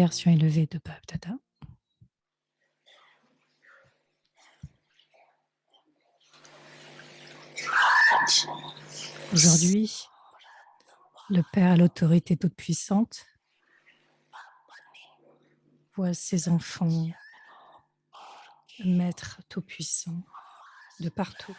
version élevée de Bab Dada. Aujourd'hui, le Père à l'autorité toute puissante voit ses enfants, Maître tout-puissant, de partout.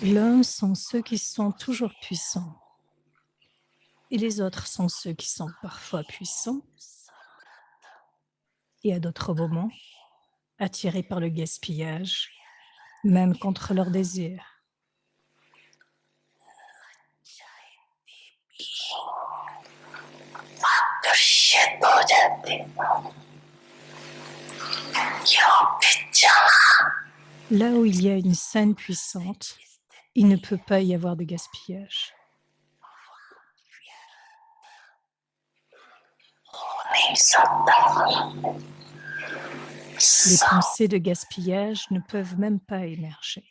L'un sont ceux qui sont toujours puissants et les autres sont ceux qui sont parfois puissants et à d'autres moments attirés par le gaspillage, même contre leurs désirs. Là où il y a une scène puissante, il ne peut pas y avoir de gaspillage. Les pensées de gaspillage ne peuvent même pas émerger.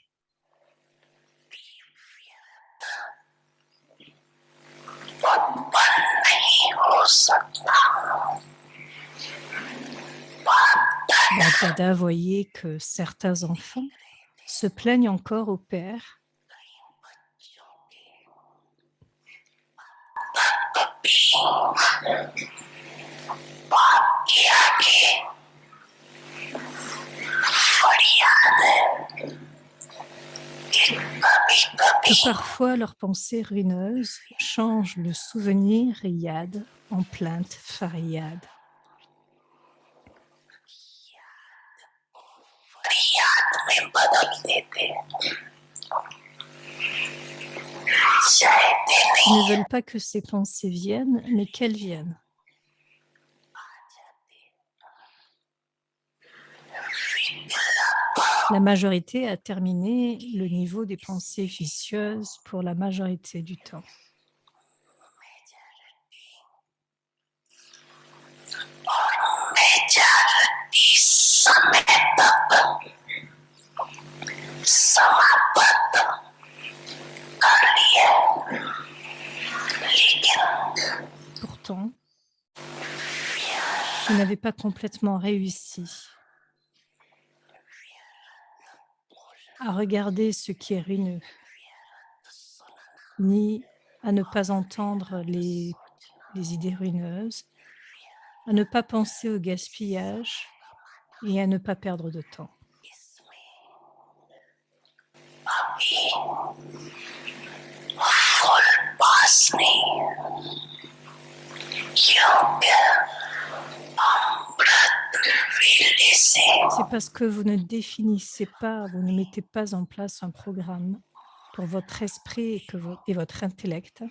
Bab Dada voyait que certains enfants se plaignent encore au Père que parfois leurs pensées ruineuses changent le souvenir riyad en plainte faryad. Ils ne veulent pas que ces pensées viennent, mais qu'elles viennent. La majorité a terminé le niveau des pensées vicieuses pour la majorité du temps. Pourtant, vous n'avez pas complètement réussi à regarder ce qui est ruineux, ni à ne pas entendre les idées ruineuses, à ne pas penser au gaspillage et à ne pas perdre de temps. C'est parce que vous ne définissez pas, vous ne mettez pas en place un programme pour votre esprit et votre intellect,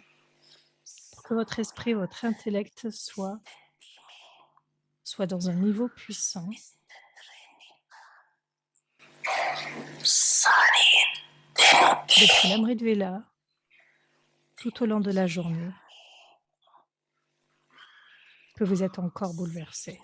pour que votre esprit et votre intellect soient dans un niveau puissant. Depuis l'Amrit Vela, tout au long de la journée, que vous êtes encore bouleversé.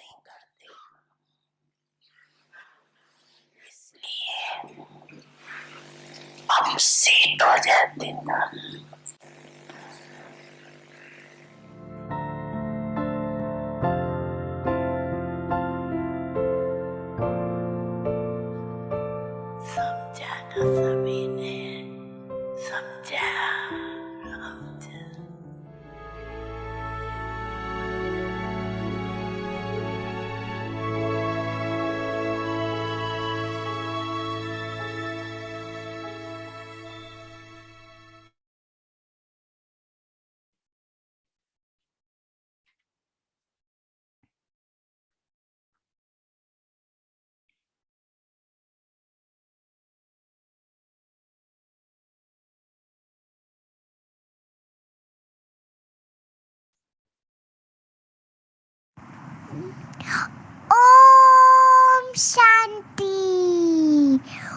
Om Shanti.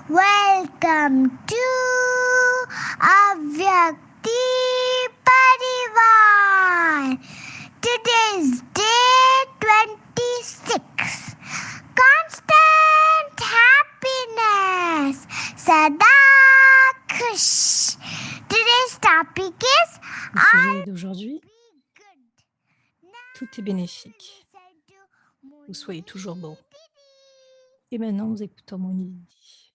Welcome to Avyakti Parivar. Today's day 26, journée d'aujourd'hui, tout est bénéfique. Vous soyez toujours beau. Et maintenant, nous écoutons mon Moni.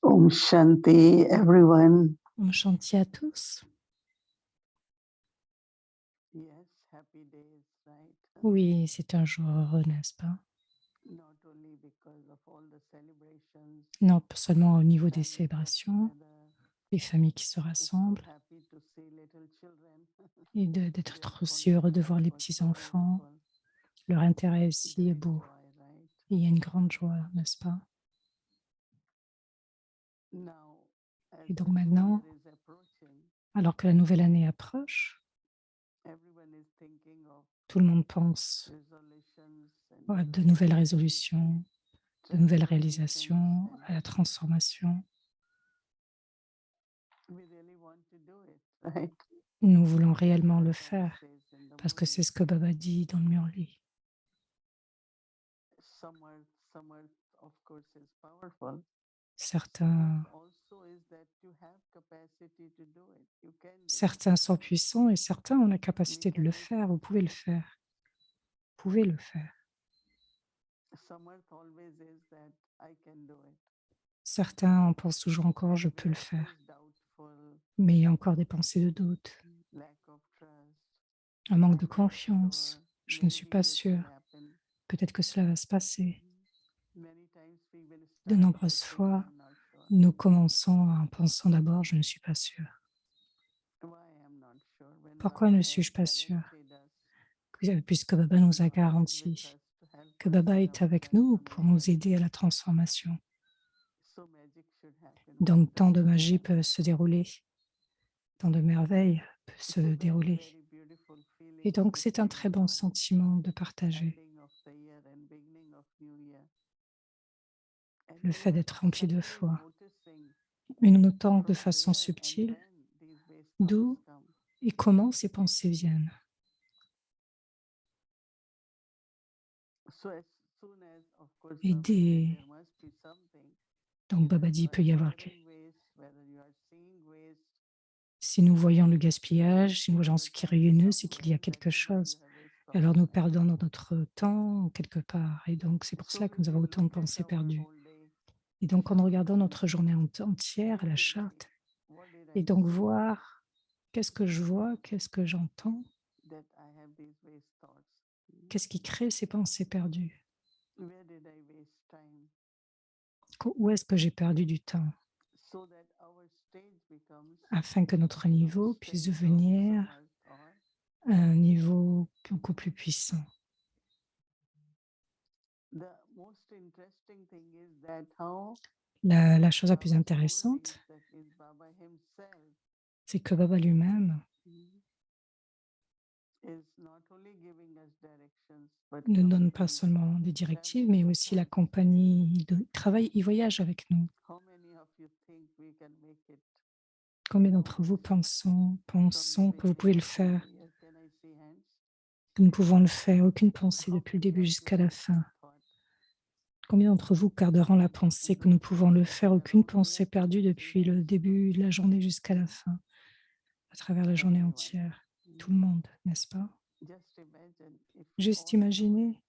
Om Shanti, everyone. Om Shanti à tous. Yes, happy days, right? Oui, c'est un jour heureux, n'est-ce pas? Not only because of all the celebrations, Non, pas seulement au niveau des families got célébrations, together. les familles qui se It's so rassemblent, happy to see little children. et d'être Their aussi heureux de voir contribution les was so petits-enfants. beautiful. Leur intérêt aussi est Great beau. joy, right? Et il y a une grande joie, n'est-ce pas? Now, as Et donc the new maintenant, year is approaching, alors que la nouvelle année approche, everyone is thinking of tout le monde pense resolutions à and de nouvelles goals, résolutions, de nouvelles transformations, réalisations, and à la transformation. we really want to do it, right? Nous voulons réellement le Baba faire says in the parce que c'est morning, ce que Baba dit dans le Murli. some earth, of course, is powerful. Certains, But also is that you have capacity to do it. You can do it. certains sont puissants et certains ont la capacité de le can faire. Vous pouvez le faire. Vous pouvez le faire. Some earth always is that I can do it. Certains en pensent toujours encore, je And peux le rest faire. is doubtful, Mais il y a encore des pensées de doute, lack of trust. un manque de I'm not confiance. sure. Je ne suis Maybe pas this will sûre. happen. Peut-être que cela va se passer. Many times we will De start by nombreuses saying, fois, I'm not sure. nous commençons en pensant d'abord, je ne suis pas sûre. Why I'm not sure? When Pourquoi Baba ne has suis-je pas sûre? guaranteed us, Puisque Baba nous a Baba is with garanti us to help que us Baba in est our avec nous pour nous transformation. aider à la transformation. So magic should happen. Donc, tant de Wonders should magie happen. peut se dérouler, tant de merveilles peuvent se It's a very, dérouler. very beautiful feeling Et donc, to c'est un see très bon now, sentiment de partager ending of the year and beginning of new year. And le we fait are d'être rempli de subtly foi. noticing Mais nous notons de from façon where and subtile when these waste thoughts d'où come. et comment ces pensées viennent. So as soon as, of course, Et Baba said des... there must be something. Donc, Baba Whether dit, you il are peut y avoir... observing waste, whether you are seeing waste, Si nous voyons le gaspillage, si nous voyons your ce qui est time is ruineux, c'est qu'il y a somewhere, quelque that's why you chose. have waste Et alors, nous thoughts, right? perdons notre temps quelque part. Et donc, c'est pour So cela que when nous avons we autant de look at pensées our perdues. whole day, Et donc, en regardant chart, notre journée entière à la what did charte, what did et I donc see voir qu'est-ce que je vois, qu'est-ce que j'entends, that I have these waste thoughts? qu'est-ce qui crée ces pensées perdues, Where did I waste time? où est-ce que j'ai perdu du temps, So that our stage becomes afin que notre a niveau puisse stage of devenir summer or un niveau beaucoup plus puissant. the most interesting thing is that how La chose la plus Baba told intéressante, is that is Baba himself c'est que Baba lui-même is not only giving us directions but ne donne pas company. seulement des directives, Traveling mais with aussi la us. compagnie. Il travaille, il voyage avec nous. How many of you think we can make it Combien d'entre vous pensons from the que vous pouvez beginning le of the new faire, year? Can I see hands? que nous pouvons le faire, aucune pensée How depuis le many début of you jusqu'à la have fin. that thought? Combien d'entre vous garderont la pensée que nous pouvons le faire, aucune Around pensée here, can perdue I see depuis le hands? début de la journée jusqu'à la fin, à travers la journée Everyone. entière. Tout le monde, n'est-ce pas? Just imagine if we Juste all do it, imaginer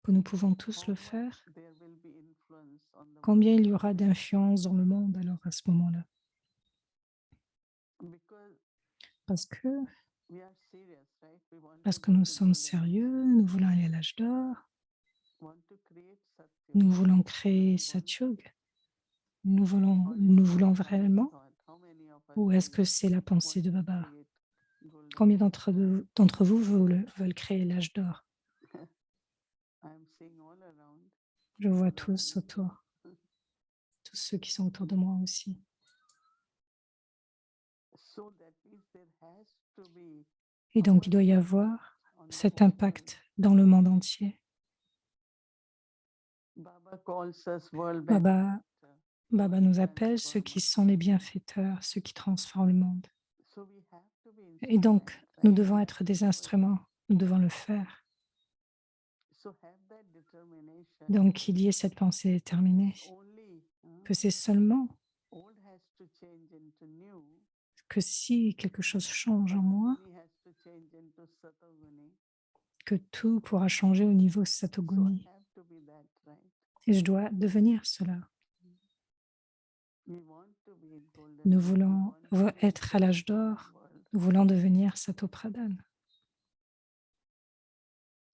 que nous pouvons tous how le much faire. there will be influence on the Combien world. il y aura d'influence dans le monde alors à ce moment-là? Because Parce que, we are serious, right? We want parce to que go nous to sommes golden age. sérieux, nous voulons aller à l'âge d'or. want to create Satyug. Nous voulons créer Satyug. Nous voulons vraiment, How many of us ou est-ce que c'est la pensée de Baba? Combien d'entre vous veulent créer l'âge d'or? I'm seeing all around. Je vois tous autour, tous ceux qui sont autour de moi aussi. So that means there has to be Et donc, il doit y avoir on the cet whole impact dans le monde entier. world. Baba calls us world Baba, benefactor. Baba nous appelle ceux qui sont les bienfaiteurs, ceux qui transforment le monde. So we have to be Et donc, instrument, nous right? devons We être have to des do it. instruments, nous devons le faire. So have that determination. Donc, il y ait cette pensée déterminée, Only que c'est seulement old has to change into new. que si quelque chose change en moi, Satoguni has to change into Satoguni. que tout pourra changer au niveau So I Satoguni. have to be that, right? Et je dois devenir cela. We want to be golden. Nous age. We voulons want to be être à l'âge in the d'or, world. nous voulons devenir Satopradhan.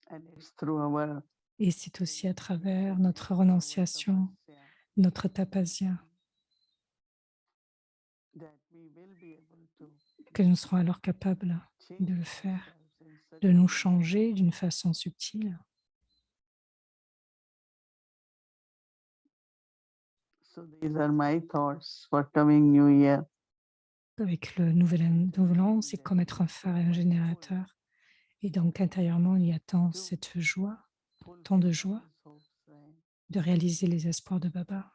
And it's through our Et c'est aussi à travers notre renonciation, notre tapasya, that we will be able to que nous serons alors capables change de le faire, ourselves in such de a nous way. changer d'une façon subtile. So these are my thoughts for coming new year. Avec le nouvel an, c'est comme être un phare et un générateur. Et donc intérieurement, il y a tant cette joie, tant de joie Fulfill Baba's hopes, right? de réaliser les espoirs de Baba,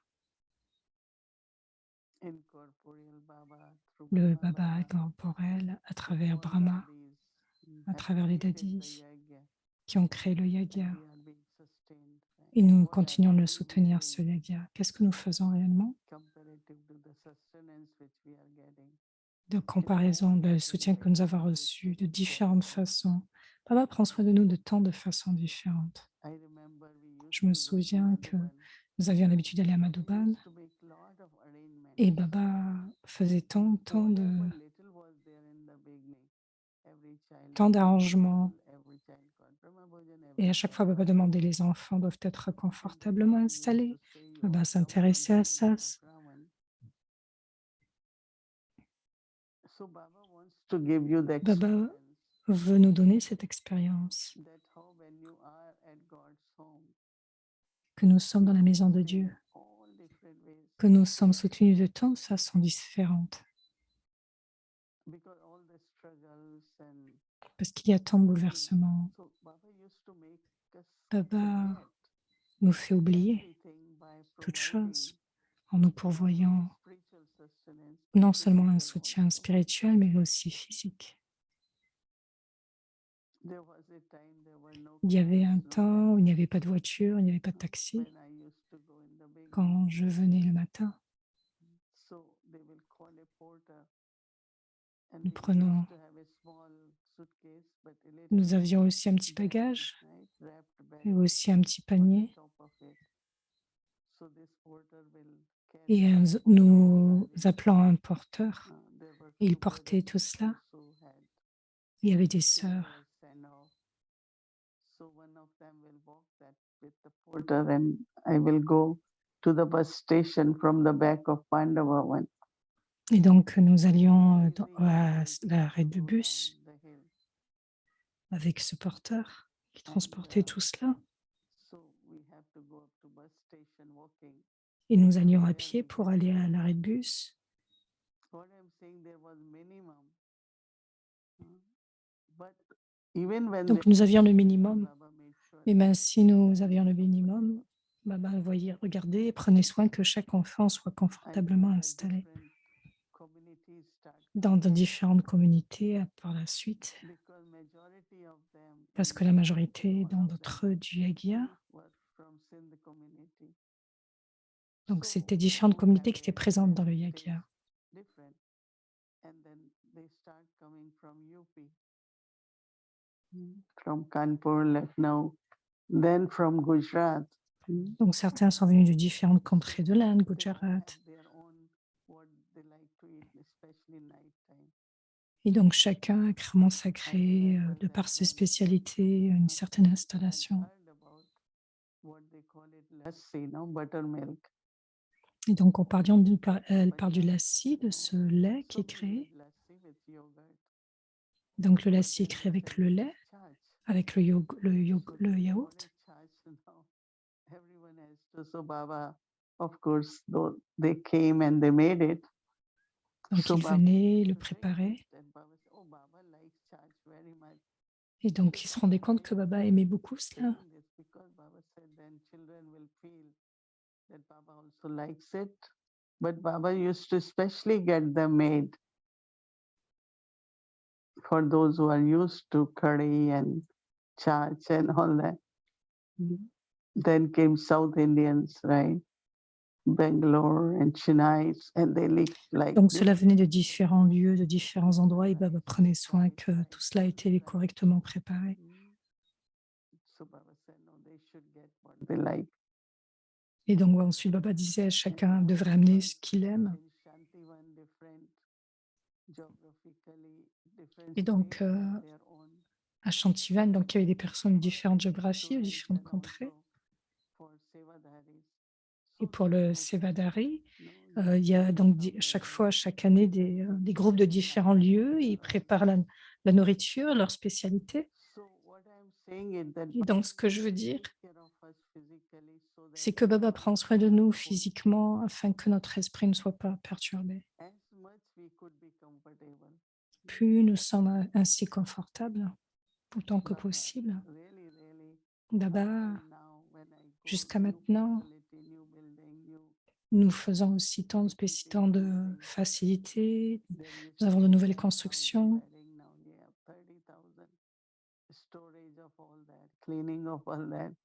Incorporeal Baba, through le Brahma Baba Baba, corporel à through travers all Brahma, daddies, à have travers les created the dadis yagya, qui ont créé le and yagya. we are being sustained, right? Et nous What continuons de actually we soutenir are ce doing yagya. Qu'est-ce que nous faisons réellement? comparative to the sustenance which we are getting? De comparaison, le soutien que nous avons reçu de différentes façons. Baba prend soin de nous de tant de façons différentes. I remember we used Je me to go to souviens que Madhuban. nous avions l'habitude d'aller à Baba Madhuban used to make lot of arrangements. et Baba faisait tant Whatever little was there in the beginning, every child d'arrangements. every child got Brahma Bhojan, Et every à chaque child fois, Baba got demandait food. les enfants doivent être And confortablement Baba used to installés. say, "You Baba all come on s'intéressait the à kingdom ça. of Raman." So Baba wants to give you the Baba experience veut nous donner cette expérience that how when you are at God's home, que nous sommes dans la maison de in Dieu, all different ways, que nous sommes soutenus de tant de façons différentes, because all the struggles and parce qu'il y a tant de bouleversements. so Baba used to make us Baba forget nous fait oublier everything by toute providing chose en nous pourvoyant spiritual sustenance, but non seulement un physical soutien also. spirituel, mais aussi physique. There was a time there were no Il y avait un cars, no temps où il n'y avait taxis. pas de voiture, il n'y avait pas de taxi. When I used to go in the beginning, Quand je venais le matin, so they will call a porter, and nous we prenons, used to have a small suitcase, but a little nous avions aussi un petit bag, bagage right, wrapped bag et aussi un petit on the panier. top of it. So this porter will carry Et all the nous carriage. appelons un porteur. There were Et il few portait brothers tout cela. also had Il y avait des sœurs. chairs and all. So one of them will walk that with the porter, and I will go to the bus station from the back of Pandavavan. Et donc, nous allions à l'arrêt de bus The hill. avec ce porteur qui transportait tout cela. So we have to go up to bus station walking. Et nous allions à pied pour aller à l'arrêt de bus. What I'm saying, there was minimum. But even when Donc, they- nous avions le minimum. Baba made sure Et même si nous avions le minimum, Baba voyait, regardez et prenait soin que chaque enfant soit confortablement installé different communities start dans de différentes communautés par la suite, because majority of them parce que la majorité d'entre eux du Yagya, were from Sindh community. donc So c'était they différentes all communautés have qui étaient a présentes dans le different Yagya. taste, different. And then they start coming from UP, from Kanpur, Lucknow, then from Gujarat. Donc certains sont venus de différentes contrées de l'Inde, They all Gujarat. have their own what they like to eat, especially night time. Et donc chacun a commencé à créer, de par ses spécialités, une certaine installation. lassi, no buttermilk. Et donc, elle parle du lassi, de ce lait qui est créé. Lassi with yogurt. Donc, le lassi est créé avec le lait, Charge. avec le yaourt. Charge now. Everyone has to. So Baba, of course, though they came and they made it. Donc, So ils Baba venaient le was very préparer. pleased and Baba said, "Oh, Baba likes charge very much." Et donc, ils se rendaient compte que Baba aimait beaucoup cela. Saying this because Baba said then children will feel that Baba also likes it. But Baba used to especially get them made for those who are used to curry and charge and all that. Then came South Indians, right? Bangalore and Chennai, and they live like Donc, this. cela venait de différents lieux, de différents endroits, et Baba prenait soin que tout cela était correctement préparé. So Baba said, no, they should get what they like. Et donc, ensuite, Baba disait, chacun devrait amener ce qu'il aime. In Shantivan, different geographically, different Et donc, states have their own. à Chantivan, donc il y avait des personnes de différentes géographies, de différentes contrées. For Sevadaris. Et pour le Sevadari, il y a donc chaque fois, chaque année, des groupes de différents lieux. Ils préparent la nourriture, leur spécialité. Et donc, ce que je veux dire, c'est que Baba prend soin de nous physiquement afin que notre esprit ne soit pas perturbé. Plus nous sommes ainsi confortables, autant que possible. Baba, jusqu'à maintenant, nous faisons aussi tant de facilités, nous avons de nouvelles constructions.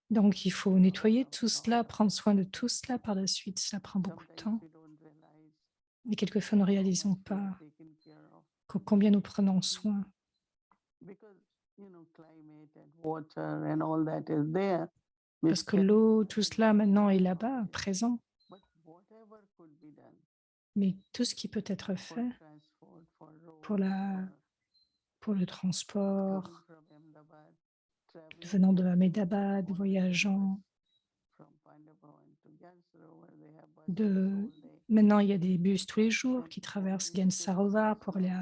Donc, il faut nettoyer tout cela, prendre soin de tout cela par la suite. Ça prend beaucoup de temps. Et quelquefois, nous ne réalisons pas combien nous prenons soin. Parce que l'eau, tout cela maintenant est là-bas, présent. Mais tout ce qui peut être fait pour le transport, venant de Ahmedabad, voyageant, maintenant il y a des bus tous les jours qui traversent Gan Sarovar pour aller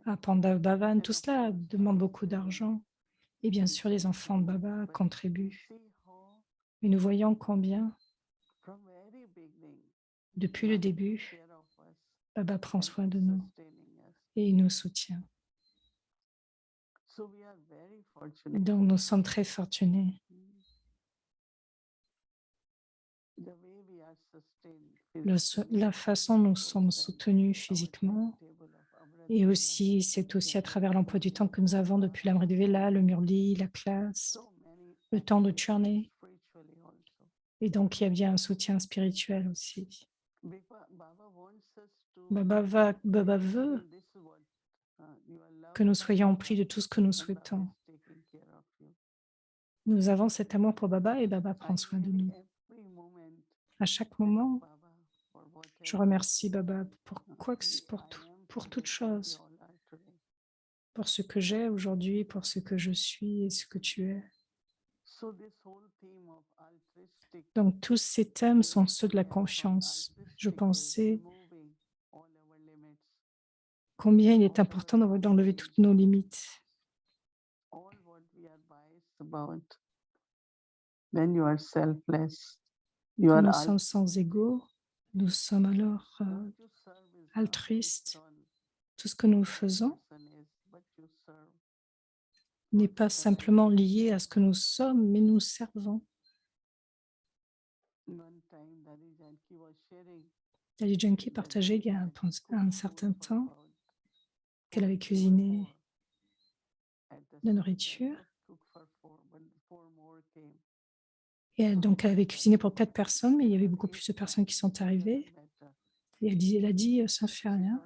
à Pandav Bhavan. Tout cela demande beaucoup d'argent. Et bien sûr, les enfants de Baba contribuent. Mais nous voyons combien, depuis le début, Baba prend soin de nous et il nous soutient. Donc, nous sommes très fortunés. La façon dont nous sommes soutenus physiquement, et aussi, c'est aussi à travers l'emploi du temps que nous avons depuis l'Amrit Vela, le Murli, la classe, le temps de journée. Et donc, il y a bien un soutien spirituel aussi. Baba veut que nous soyons emplis de tout ce que nous souhaitons. Nous avons cet amour pour Baba et Baba prend soin de nous. À chaque moment, je remercie Baba pour toute chose, pour ce que j'ai aujourd'hui, pour ce que je suis et ce que tu es. Donc, tous ces thèmes sont ceux de la confiance. Je pensais combien il est important d'enlever toutes nos limites. Quand nous sommes sans ego, nous sommes alors altruistes. Tout ce que nous faisons n'est pas simplement lié à ce que nous sommes, mais nous servons. Dali Janki partageait il y a un certain temps qu'elle avait cuisiné la nourriture. Et donc, elle avait cuisiné pour 4 personnes, mais il y avait beaucoup plus de personnes qui sont arrivées. Et elle a dit, ça ne fait rien.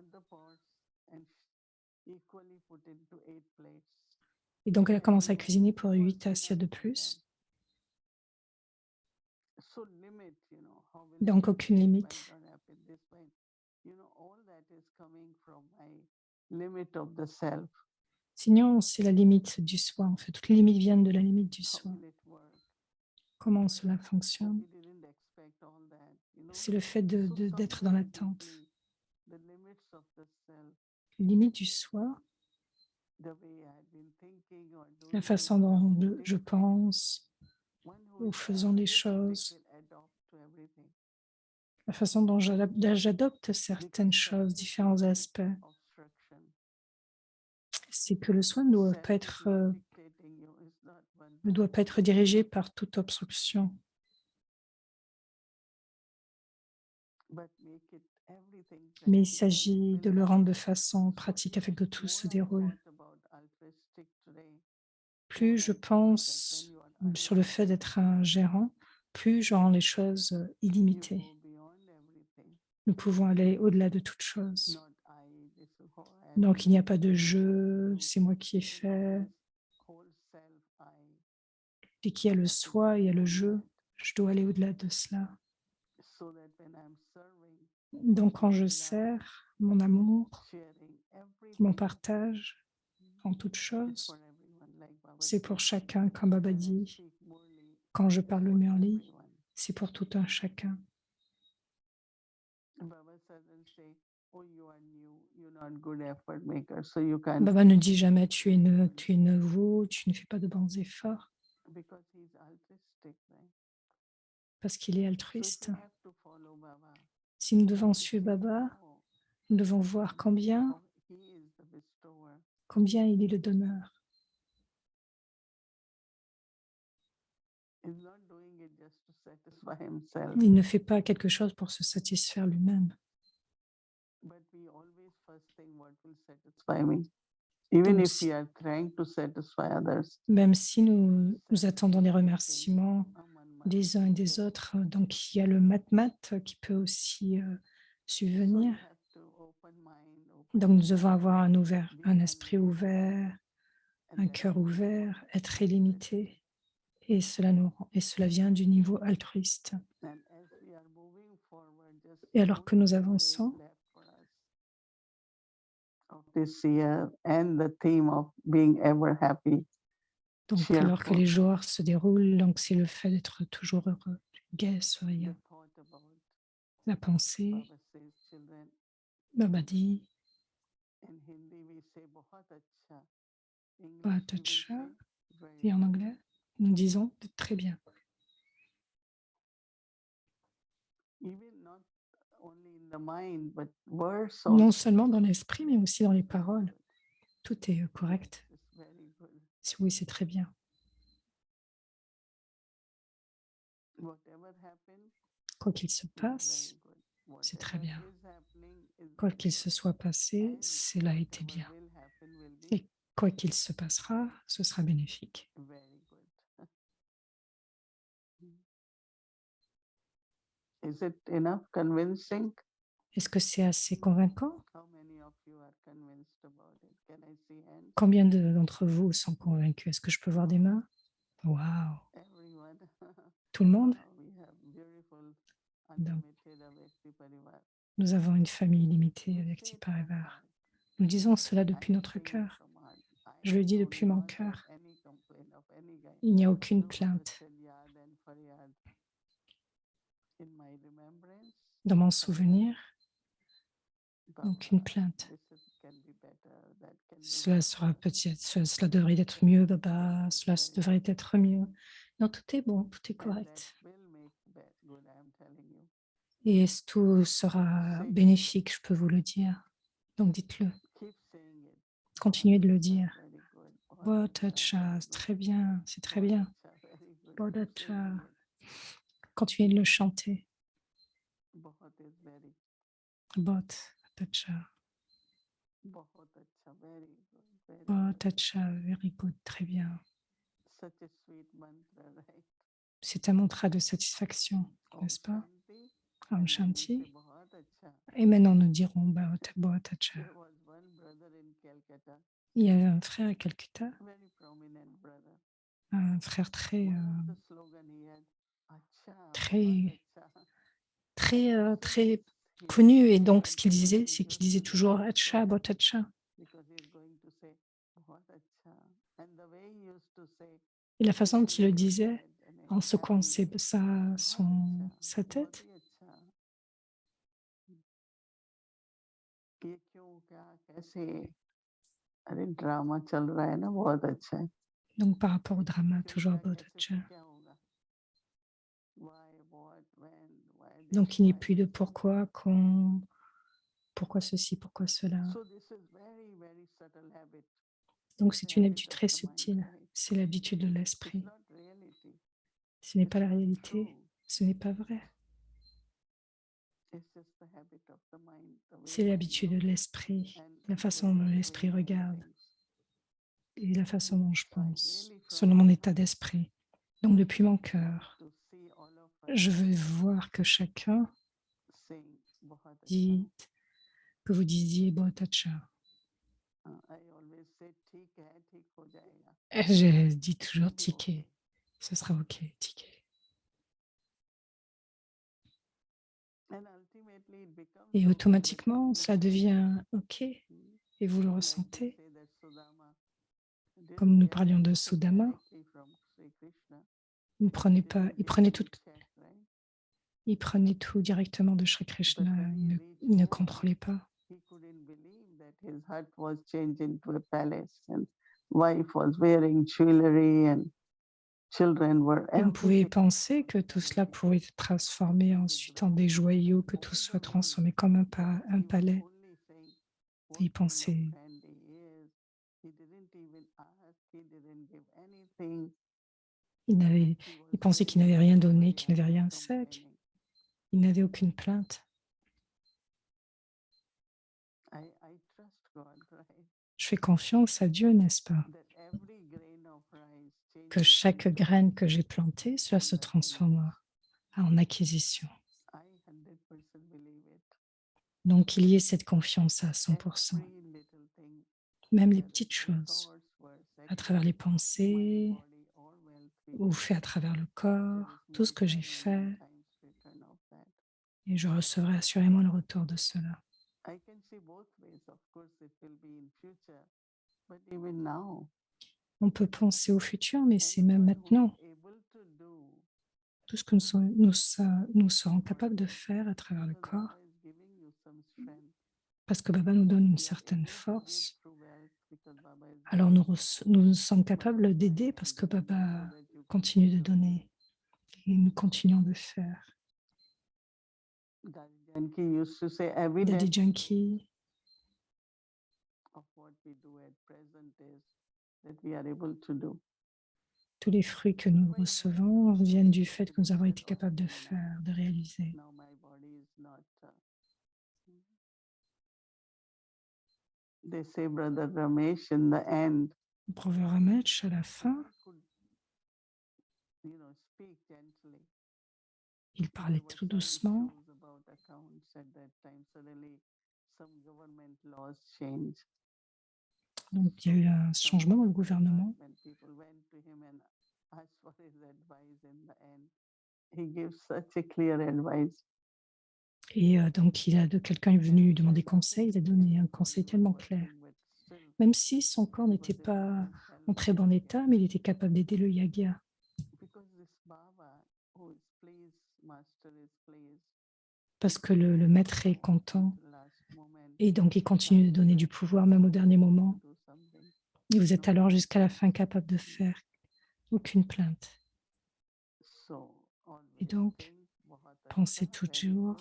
Et donc, elle a commencé à cuisiner pour 8 assiettes de plus. Donc, aucune limite. Sinon, c'est la limite du soi. En fait, toutes les limites viennent de la limite du soi. Comment cela fonctionne? c'est le fait d'être dans l'attente. The limits of the self, Limite du soi, the way I've been thinking or la doing façon it, dont je acting, pense one who ou is faisons les artistic choses, will adopt to everything la façon dont j'adopte certaines because self choses, is différents only aspects. obstruction. C'est que le soi ne doit Self pas is être, not dictating you, it's not one ne doit pas être dirigé par toute obstruction, but make it everything mais il practical. s'agit Will de le help. rendre de façon So pratique afin que tout se more I déroule. thought about altruistic today, Plus more je I felt that when pense you are sur le fait unlimited, d'être un gérant, plus je rends les choses you illimitées. go beyond everything. Nous pouvons aller au-delà de toute chose. Not I, this is how I have Donc, il n'y a been, pas de this is how I jeu, do. c'est moi qui ai It is fait. always whole self I. Dès qu'il y a I le have to go soi, il y a le beyond jeu. that. Je dois aller au-delà de cela. So that when I'm serving, Donc, quand my je love, sers mon amour, sharing mon everything, partage en toute is chose, for everyone, like Baba c'est says. pour chacun, comme Baba When I dit. speak Murli, Quand je it's parle le for Murli, everyone. c'est pour tout un chacun. Baba doesn't say, "Oh, you are new, you're not good effort maker, so you can't Baba ne speak." dit jamais tu es nouveau, tu ne fais pas de bons efforts, Because he's altruistic, right? parce qu'il est So if altruiste. we have to follow Baba, Si nous devons to suivre see Baba, how, nous devons voir combien how he is the bestower. il est le donneur. He's not doing it just to satisfy himself, Il ne fait pas quelque chose pour se satisfaire lui-même. but we always first think what will satisfy me. Even Donc, if we are trying to satisfy others. même si nous attendons des satisfy everything, remerciements Aman des uns et des autres, donc il y a le mat-mat qui peut aussi So you subvenir. have to open mind, open Donc, nous devons heart, avoir be un esprit unlimited, ouvert, and un that cœur comes from ouvert, être altruistic. illimité. Et cela vient du niveau altruiste. And as we are moving forward, just Et alors que only nous 2 days avançons, left for us of this year and the theme of being ever happy, donc alors que cheerful. les jours se déroulent, donc c'est le fait d'être toujours heureux, gai, The souriant. thought about La pensée, Baba says, children, Baba dit, in Hindi we say बहुत अच्छा, English bah, we will tacha, say very et en good. anglais, nous disons très bien. Even not only in the mind, but words Non also. seulement dans l'esprit, mais aussi dans les paroles. Tout est correct. It's very good. Oui, c'est très bien. Whatever happens, Quoi qu'il se is passe, very good. c'est très Whatever bien. is happening is Quoi very qu'il se good. soit passé, And cela a été whatever bien. will happen will be Et quoi qu'il se passera, ce sera bénéfique. very good. Is it enough convincing? Est-ce que c'est assez convaincant? How many of you are convinced about it? Can I see hands? Combien d'entre vous sont convaincus? Est-ce que je peux voir des mains? Waouh! Everyone. Tout le monde? Wow, we have beautiful, Donc, unlimited Avekti Parivar. nous avons une famille illimitée We avec say it Tiparivar. from heart. Nous disons cela I depuis am notre saying it cœur. from heart. Je le dis do depuis mon not have cœur. any complaint of any kind. Il n'y a aucune Though Baba plainte. said Yad and Faryad. In my remembrance, Dans mon Faryad, souvenir, Baba, aucune plainte. can be better, that can be Cela better. sera peut-être, cela devrait être mieux, Baba. Cela Very devrait être mieux. Non, tout est bon, tout est And that correct. will make good, I am telling you. Et tout sera bénéfique, je peux vous le dire. Donc dites-le. Keep saying it. Continuez de le Bahut acha, dire. very good. Botacha, very c'est good. très bien, c'est très bien. Bahut acha, very good. Keep Botacha. saying it. Continuez de le chanter. Bahut is very, Botacha. bahut acha, very good. Very good. Botacha, very good, très bien. Such a sweet mantra, right? C'est un mantra de satisfaction, Om n'est-ce pas? Shanti. Om And then we say Shanti. bahut acha. Et maintenant nous dirons Botacha. There was one brother in Calcutta, Il y avait un frère à Calcutta, very prominent brother. un frère très, One of the slogan he had, acha, très, bahut acha. très, And as soon très as he connu. Et he donc, went ce qu'il to disait, work, c'est he qu'il used disait to say toujours bahut Acha, acha. Botacha. Because he's going to say bahut acha. And the way he used to say, Et la façon dont il le shaking his disait, head and en secouant happy, sa bahut acha, tête, bahut hi acha. ऐसे अरे ड्रामा चल रहा है ना बहुत अच्छा है Donc, par rapport au drama, फिर toujours à क्या कैसे Bodhidharma. फिर क्या होगा why what when why Donc, this il n'y a why plus de that pourquoi, quand, pourquoi ceci, pourquoi cela. so this is very subtle habit Donc, it's the c'est une habit habitude of très the mind subtile. right C'est l'habitude de it's l'esprit. not reality Ce n'est pas it's la not réalité. true Ce n'est pas vrai. it's just the habit of the mind the way C'est mind l'habitude de looks l'esprit, and la façon dont the l'esprit way mind regarde thinks et la façon dont je so I pense, really from selon my mon état heart d'esprit. Donc, depuis mon want cœur, to see all of us je veux voir que chacun saying बहुत अच्छा dit, que vous disiez Bodhidharma. I always say ठीक है ठीक हो जाएगा Je dis toujours It'll be okay. ticket. Ce sera OK, ticket. And ultimately it becomes Et okay, but automatiquement, you cela feel devient OK it. et vous le Like we ressentez. say that Sudama Comme didn't nous get parlions de everything Sudama, directly from Sri Krishna. il He prenait pas, didn't il get prenait it tout, in check, right? il prenait tout directement de Shri But Krishna. when he reached Il ne home, contrôlait pas. he couldn't believe that his hut was changed into a palace and wife was wearing jewelry and children were Et on pouvait everything. penser que tout cela pouvait être transformé ensuite en des joyaux, que tout soit transformé comme un palais. Only saying what Il kind of pensait, friend he is. He didn't even ask, he didn't give anything. il pensait qu'il n'avait rien donné, qu'il n'avait very rien happy, fait, complaining. il n'avait aucune plainte. I trust God, right? Je fais confiance à Dieu, n'est-ce pas? That every grain of rice Que changes chaque into graine que j'ai plantée, cela se investment. transforme en acquisition. I 100% believe it. Donc, qu'il y ait cette confiance à 100%. Every little thing, Même les whether petites through choses, thoughts, words, à travers les actions, pensées, mind, body, all well ou treated. fait à travers le There corps, is tout ce que j'ai multi-million fait, times return of that. et je recevrai assurément le retour de cela. I can see both ways. Of course, it will be in future, but even now, On peut penser au futur, mais c'est même anyone who is maintenant. able to do Tout ce que nous serons capables de faire à travers le because corps, Baba is giving you some strength. parce que Baba nous donne une You are certaine able to give force, through wealth because Baba is alors giving nous sommes capables multiplying d'aider and parce que giving you so Baba that you can continue de serve. donner et nous continuons de faire. Daddy Janki used to say Daddy evidence Janki of what we do at present is that we are able to do. tous les fruits que nous recevons viennent du fait que nous avons été capables de faire, de réaliser. Now my body is not. They say, Brother Ramesh, in the end, Brother Ramesh, à la fin, could, speak gently. il parlait There were tout some doucement. issues about accounts at that time. Suddenly, some government laws changed. Donc, il y a eu un changement dans le gouvernement. When people went to him and asked for his advice in the end, he gives such a clear advice. Et donc, quelqu'un est venu lui demander conseil, il a donné un conseil tellement clair. Même si son corps n'était pas en très bon état, mais il était capable d'aider le yaga. Parce que le maître est content. Et donc, il continue de donner du pouvoir même au dernier moment. Et vous êtes alors jusqu'à la fin capable de faire aucune plainte. Et donc, pensez toujours,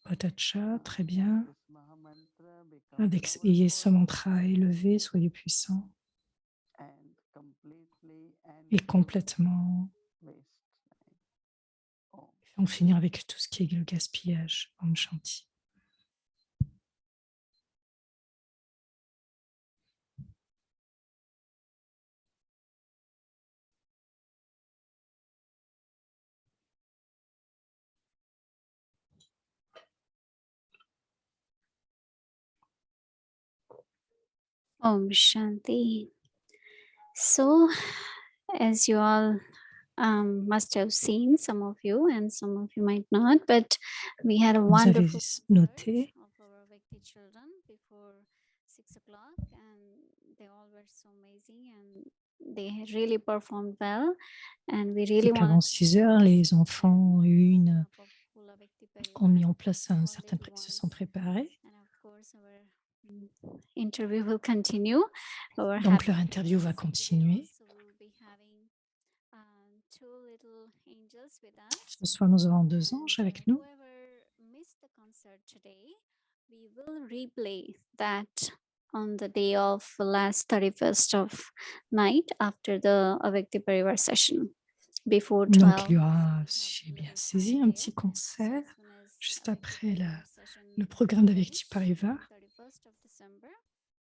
Bodhidharma, très bien. Ayez ce mantra élevé, soyez puissant. Et complètement, on finira avec tout ce qui est le gaspillage. Om Shanti. Om Shanti. So, as you all must have seen, some of you and some of you might not, but we had a Vous avez wonderful noté of our Vakti children before 6 o'clock, and they all were so amazing and they had really performed well, and we really qu'avant want 6 heures, les enfants ont mis en place un certain se sont préparés. interview will continue. We're Donc leur having interview va angels today continuer. also. We'll be having two little angels with us. Ce soir, nous avons 2 And anges avec nous. whoever missed the concert today, we will replay that on the day of last 31st of night after the Avekti Parivar session. Before 12. Donc il y aura, we have si j'ai bien little saisi, time un there. petit So concert as soon as juste Avekti après Parivar session le programme d'Avekti ends Parivar, on 31st of December,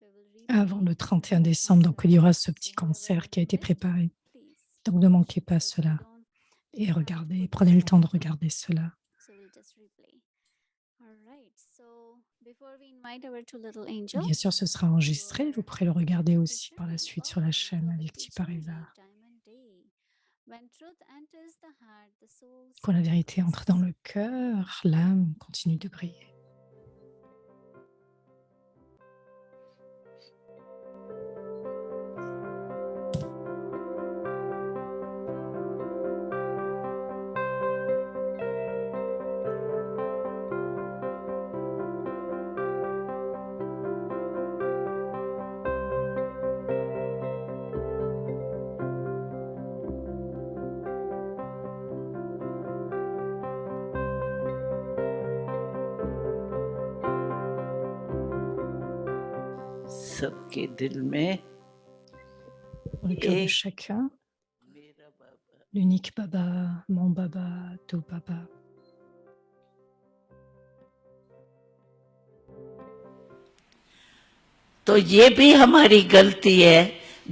we will avant replay le 31 the décembre. Donc il y concert. aura ce So petit concert whoever qui a été missed, préparé. please Donc ne manquez pas watch, because we cela don't et have to regardez, put prenez this le temps de on. regarder cela. So we'll just replay. All right. So before we invite our two little angels, Bien sûr, ce sera enregistré. Vous our pourrez le regarder Avekti aussi par la journey, suite sur la welcome chaîne to Avekti Avekti journey, Parivar. Diamond Day. When truth enters the heart, the soul Quand la vérité entre dans sparkles. le cœur, l'âme continue de briller. सबके दिल में Dans le cœur de एक chacun, मेरा बाबा l'unique Baba, mon Baba, tout Baba. तो ये भी हमारी गलती है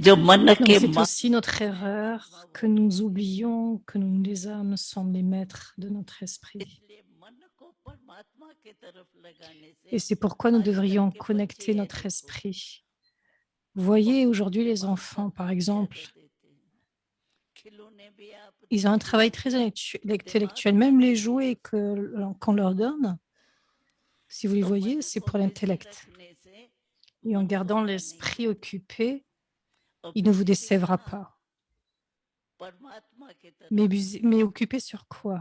जो मन Donc के c'est aussi notre erreur que nous oublions que nous, les âmes, sommes les maîtres de notre esprit. इसलिए मन को परमात्मा की तरफ लगाने से Et c'est pourquoi nous आजकल devrions के बच्चे connecter है notre देखो esprit. Vous voyez aujourd'hui les दिमाग enfants, का par काम exemple, ज्यादा देते हैं खिलौने भी आप ils ont un देखिए travail très intellectuel, même les jouets qu'on leur donne. Si vous les तो voyez, मन c'est को pour बिजी l'intellect. रखने से Et en मन gardant धोखा नहीं l'esprit देता occupé, और il ne vous बिजी भी décevra कहाँ pas. परमात्मा की तरफ Mais occupé sur quoi?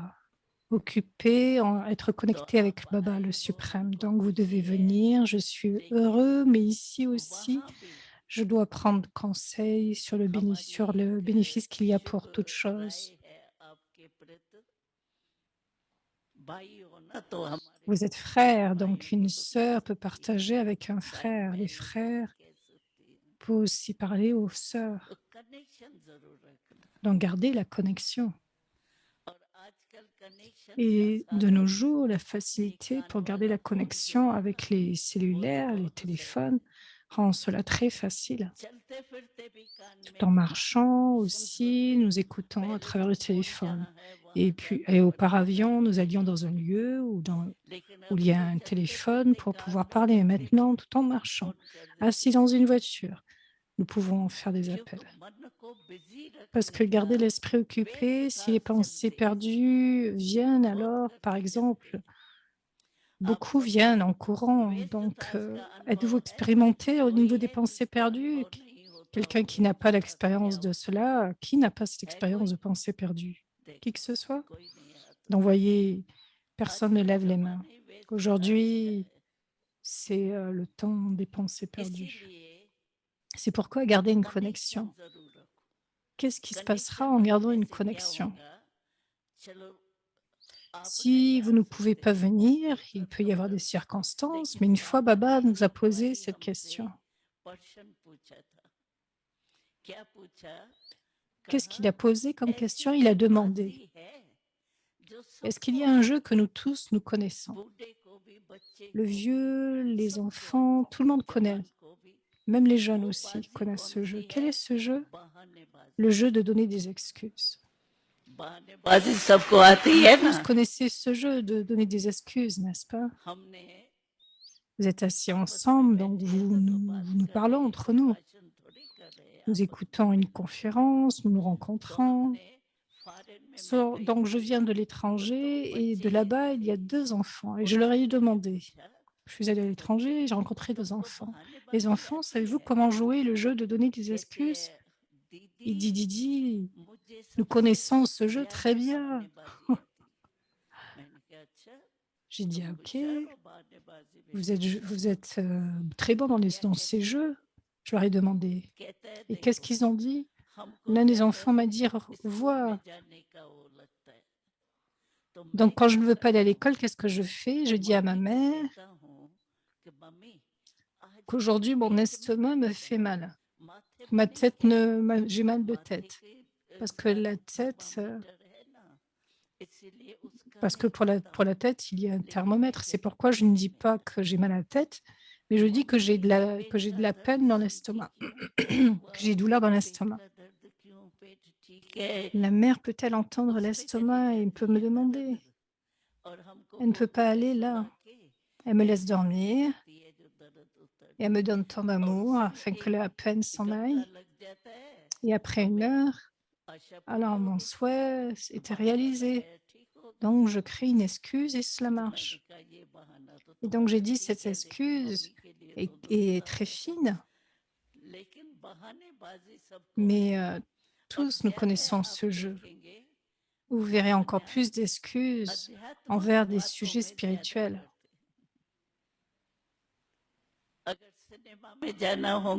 Occupé en être तो connecté avec आप Baba, le आए हो suprême. तो Donc vous devez खुशी है venir, je suis लेकिन heureux, mais ici aussi, वहाँ भी je dois prendre conseil sur le हमारी एक bénéfice qu'il y a Shubh pour toute राय chose. है आपके प्रति भाई हो ना तो हमारे Vous êtes को frères, भाई donc को une तो कह sœur peut सकती partager है avec un चाहे frère. Les बहनों को भी frères कह सकती है peuvent aussi parler aux तो sœurs. कनेक्शन जरूर रखना Donc garder la connexion. और आजकल कनेक्शन का Et de साधन nos jours, la ये facilité कान pour garder वाला la फोन जो connexion है ना avec les वो तो cellulaires, les बहुत सरल téléphones, rend cela très facile. है चलते फिरते भी कान Tout में en marchant सुन aussi, सकते nous écoutons à पहले travers तो le फोन téléphone. जहाँ है Et वहां puis, जाना et पड़ता था auparavant, nous allions dans un lieu लेकिन où अब il y a तो un चलते téléphone फिरते pour कान pouvoir में parler. Et रखते maintenant, tout en phone marchant, कर देते assis dans une voiture, nous pouvons faire des क्योंकि appels. मन को बिजी Parce रखने que का garder l'esprit occupé, si les बेमिसाल pensées शक्ति perdues viennent, बहुत alors, par करती जाती exemple, है आप beaucoup सबको viennent en courant. व्यस्त Donc, ताज का êtes-vous अनुभव है expérimenté au कोई niveau des है pensées जिसको perdues? अनुभव नहीं होता हो Quelqu'un qui n'a व्यस्त pas ताज क्या l'expérience de होता cela, qui n'a pas cette है expérience कोई de pensée perdue? Qui que देखो ce soit? कोई नहीं हाथ Donc, उठाता voyez, personne ne आजकल lève les mains. जमाना ही व्यस्त ताज का Aujourd'hui, है c'est le temps des pensées perdues. इसीलिए C'est pourquoi garder une connection connexion. जरूर रखो Qu'est-ce qui se passera connection en gardant रखने une से क्या connexion? होगा चलो आप नहीं Si vous आ ne pouvez सकते pas venir, ऐसा il peut y avoir des समझो circonstances, mais लेकिन une fois बाबा Baba ने nous a एक posé बारी cette हमसे question. प्रश्न पूछा था क्या पूछा Qu'est-ce कहा qu'il a posé comme ऐसी question? Il a कोई demandé, बाजी है जो est-ce qu'il सबको y a un jeu आती que nous tous nous connaissons? बूढ़े को भी बच्चे Le को भी vieux, les सबको enfants, tout le monde आती connaît, जवान को भी même les jeunes वो aussi बाजी connaissent कौन ce jeu. सी Quel है est ce jeu? Le बहानेबाजी jeu de donner des excuses. बहानेबाजी सबको आती Vous है ना tous connaissez ce jeu de donner des excuses, n'est-ce pas? हमने Vous êtes assis आपस में ensemble, donc बैठे हैं ना तो बात vous nous कर रहे parlons हैं entre कोई nous. भाषण थोड़ी कर रहे हैं Nous आपस में écoutons une बैठ के conférence, nous nous तो rencontrons. हमने फॉरेन में मैं गई Donc, je थी viens de तो दो l'étranger et de बच्चे là-bas, il y थे a 2 enfants. Et je leur उन्होंने ai मुझे demandé, पूछा je suis allée à बच्चे l'étranger et j'ai rencontré 2 तुमको enfants. Les बहानेबाजी enfants, आती savez-vous है comment jouer le jeu de donner des कहती excuses? है Il दीदी dit, Didi, मुझे nous सबसे connaissons ce jeu ज्यादा très bien. बहानेबाजी आती मैंने कहा अच्छा J'ai dit: «Ah OK, vous êtes, très bon dans ces jeux». Je leur ai demandé et qu'est-ce qu'ils ont dit? L'un des enfants m'a dit: Vois, donc quand je ne veux pas aller à l'école, qu'est-ce que je fais? Je dis à ma mère qu'aujourd'hui mon estomac me fait mal. Ma tête ne ma j'ai mal de tête parce que la tête, parce que pour la tête, il y a un thermomètre. C'est pourquoi je ne dis pas que j'ai mal à la tête, mais je dis que j'ai de la peine dans l'estomac, que j'ai douleur dans l'estomac. La mère peut-elle entendre l'estomac et peut me demander? Elle ne peut pas aller là. Elle me laisse dormir et elle me donne tant d'amour afin que la peine s'en aille et après 1 heure, alors mon souhait était réalisé. Donc je crée une excuse et cela marche. Et donc j'ai dit: «Cette excuse est très fine, mais tous nous connaissons ce jeu». Vous verrez encore plus d'excuses envers des sujets spirituels.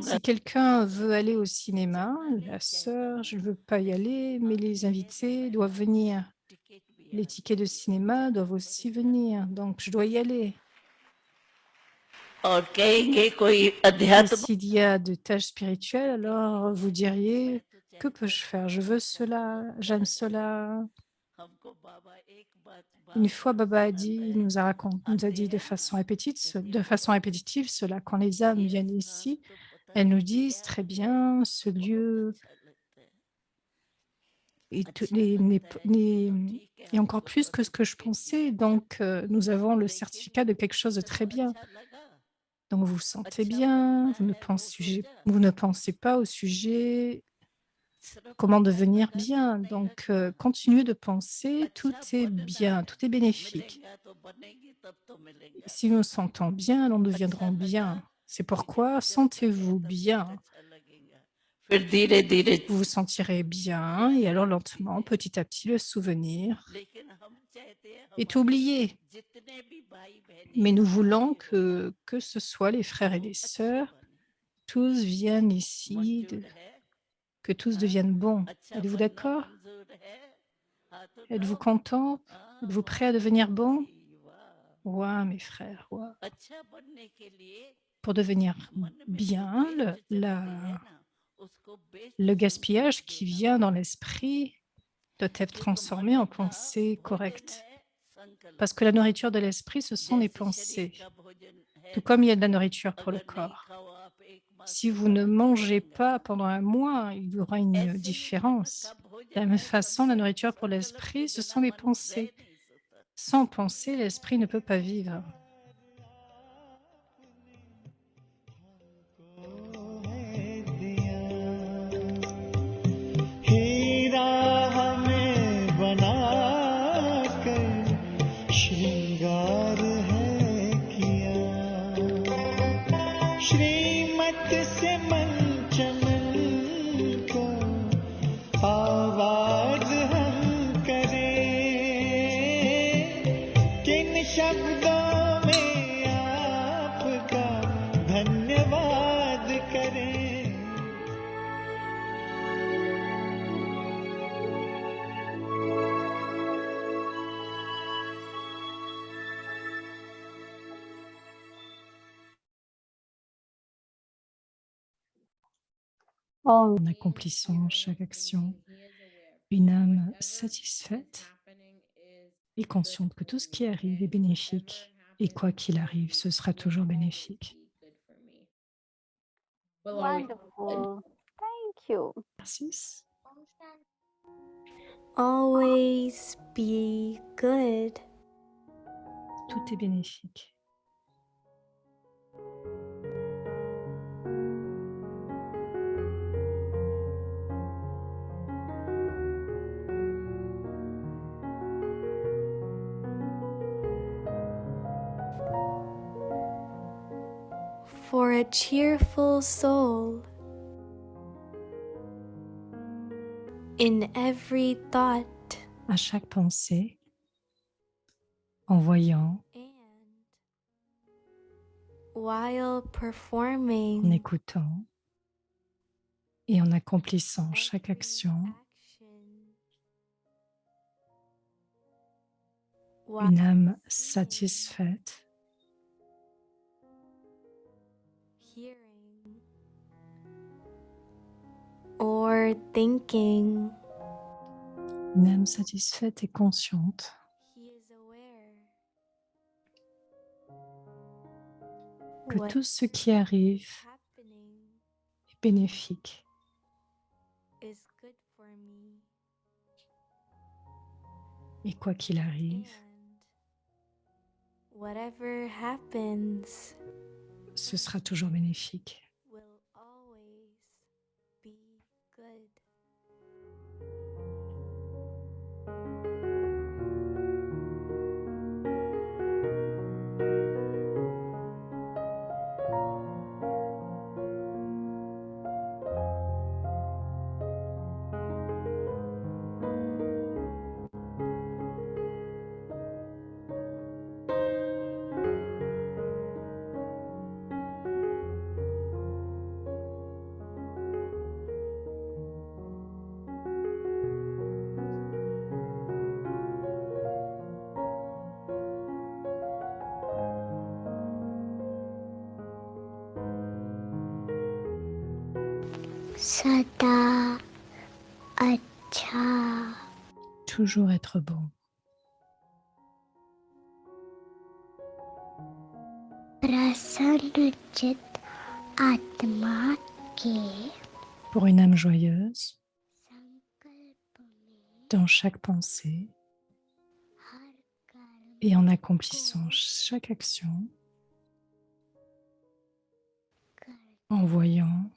Si quelqu'un veut aller au cinéma, la sœur, je ne veux pas y aller, mais les invités doivent venir. Les tickets de cinéma doivent aussi venir, donc je dois y aller. और कहेंगे कोई Et अध्यात्म s'il y a de tâches spirituelles, alors vous diriez: «Que peux-je faire? Je veux cela, j'aime cela». हमको बाबा एक बात Une बार fois, बार Baba a dit, सुनाता nous a dit de façon répétitive cela. Quand les âmes viennent ici, elles nous disent: «Très bien, ce lieu est tout est encore plus que ce que je pensais, donc nous avons le certificat de quelque chose de très bien». Donc vous vous sentez bien, vous ne pensez pas au sujet comment devenir bien. Donc continuez de penser, tout est bien, tout est bénéfique. Si nous nous sentons bien, nous deviendrons bien. C'est pourquoi sentez-vous bien. फिर धीरे धीरे Vous vous sentirez bien et alors lentement, petit à petit, le souvenir लेकिन हम चाहते हैं est हमारे oublié. जितने भी भाई बहनें Mais nous यहाँ voulons आके वो que ce soit les frères et वो les अच्छे sœurs, बने tous viennent ici, मंजूर है que tous हाँ deviennent bons. अच्छा Êtes-vous बनना d'accord? मंजूर है हाथ Êtes-vous उठाओ content? हाँ Êtes-vous prêt à वाह मेरे devenir bon? भाई वाह Ouais, mes frères, ouais. अच्छा बनने के लिए Pour devenir मन में जो bien, वेस्ट चलती है ना उसको best le thinking gaspillage qui देना vient dans पड़ेगा l'esprit doit être एक transformé मन en का pensées भोजन correctes. है Parce संकल्प que la nourriture de l'esprit, ce sont les जैसे शरीर pensées. का भोजन है Tout ना comme il y a de la nourriture pour le अगर नहीं corps. खाओ आप एक मास Si तो vous ne फर्क तो mangez पड़ेगा pas ना pendant 1 mois, il y aura une ऐसे ही मन का différence. De la भोजन même है façon, la संकल्प nourriture pour संकल्प के l'esprit, ce बिना sont les मन रह pensées. नहीं सकता Sans penser, l'esprit ne peut pas vivre. हीरा हमें बनाकर श्रृंगार है किया श्रीमत से मंचमन को आवाज हम करें किन शब्दों में आपका धन्यवाद करें Om En accomplissant chaque action, une âme satisfaite et consciente que tout ce qui arrive est bénéfique. Et quoi qu'il arrive, ce sera toujours bénéfique. wonderful. Thank you. Merci. Always be good. Tout est bénéfique. For a cheerful soul. In every thought. À chaque pensée, en voyant, and while en performing écoutant et en accomplissant chaque every action, action, une while âme seeing, satisfaite, hearing, or thinking, une âme satisfaite et consciente he is aware que what tout ce qui arrive is happening est bénéfique is good for me, et quoi qu'il arrive, and whatever happens ce sera toujours bénéfique. will always be good. Sada Acha. Toujours être bon, प्रसन्न चित आत्मा के pour une âme joyeuse, संकल्प में dans chaque pensée हर कर्म et en accomplissant chaque action, en voyant,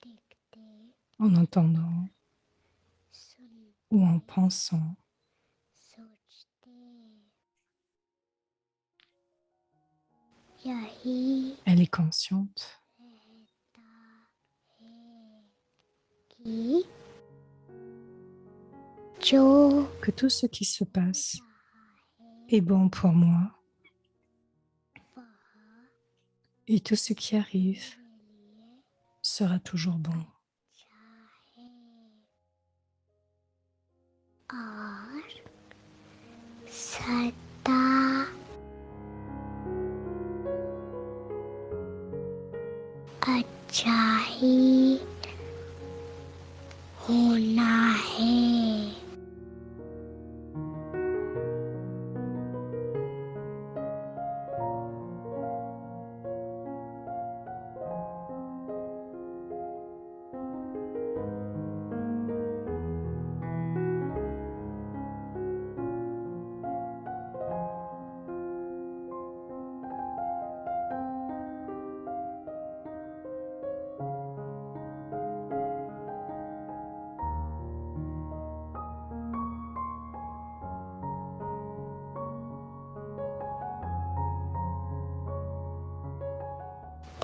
देखते en entendant सुनते ou en pensant, सोचते यही elle est consciente रहता है कि जो que tout ce qui se passe रहा है est bon pour moi वह et tout ce qui arrive मेरे लिए sera toujours bon. अच्छा है और सदा अच्छा ही होना है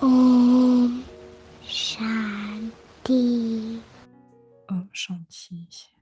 ओम शांति Om Shanti.